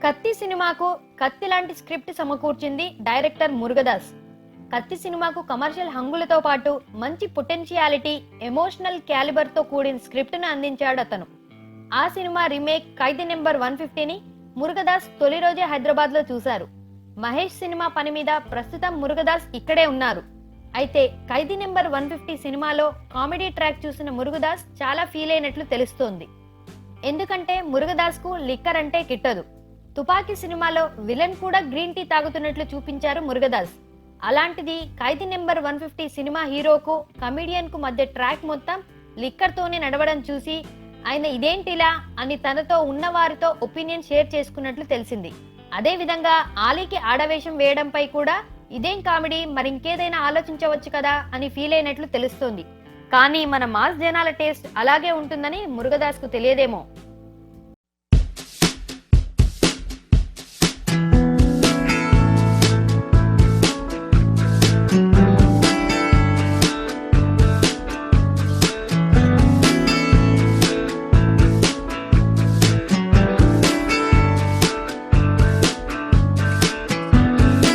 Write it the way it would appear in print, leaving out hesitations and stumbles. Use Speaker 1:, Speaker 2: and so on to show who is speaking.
Speaker 1: కత్తి సినిమాకు కత్తి లాంటి స్క్రిప్ట్ సమకూర్చింది డైరెక్టర్ మురుగదాస్. కత్తి సినిమాకు కమర్షియల్ హంగులతో పాటు మంచి పొటెన్షియాలిటీ, ఎమోషనల్ క్యాలిబర్ తో కూడిన స్క్రిప్ట్ ను అందించాడు అతను. ఆ సినిమా రీమేక్ ఖైదీ నెంబర్ 150ని మురుగదాస్ తొలి రోజే హైదరాబాద్ లో చూశారు. మహేష్ సినిమా పని మీద ప్రస్తుతం మురుగదాస్ ఇక్కడే ఉన్నారు. అయితే ఖైదీ నెంబర్ 150 సినిమాలో కామెడీ ట్రాక్ చూసిన మురుగదాస్ చాలా ఫీల్ అయినట్లు తెలుస్తోంది. ఎందుకంటే మురుగదాస్ కు లిక్కర్ అంటే కిట్టదు. తుపాకీ సినిమాలో విలన్ కూడా గ్రీన్ టీ తాగుతున్నట్లు చూపించారు మురుగదాస్. అలాంటిది ఖైదీ నెంబర్ 150 సినిమా హీరోకు కమెడియన్ కు మధ్య ట్రాక్ మొత్తం లిక్కర్ తోనే నడవడం చూసి ఆయన ఇదేంటిలా అని తనతో ఉన్న వారితో ఒపీనియన్ షేర్ చేసుకున్నట్లు తెలిసింది. అదే విధంగా ఆలీకి ఆడవేషం వేయడంపై కూడా ఇదేం కామెడీ, మరింకేదైనా ఆలోచించవచ్చు కదా అని ఫీల్ అయినట్లు తెలుస్తోంది. కానీ మన మాస్ జనాల టేస్ట్ అలాగే ఉంటుందని మురుగదాస్ కు తెలియదేమో.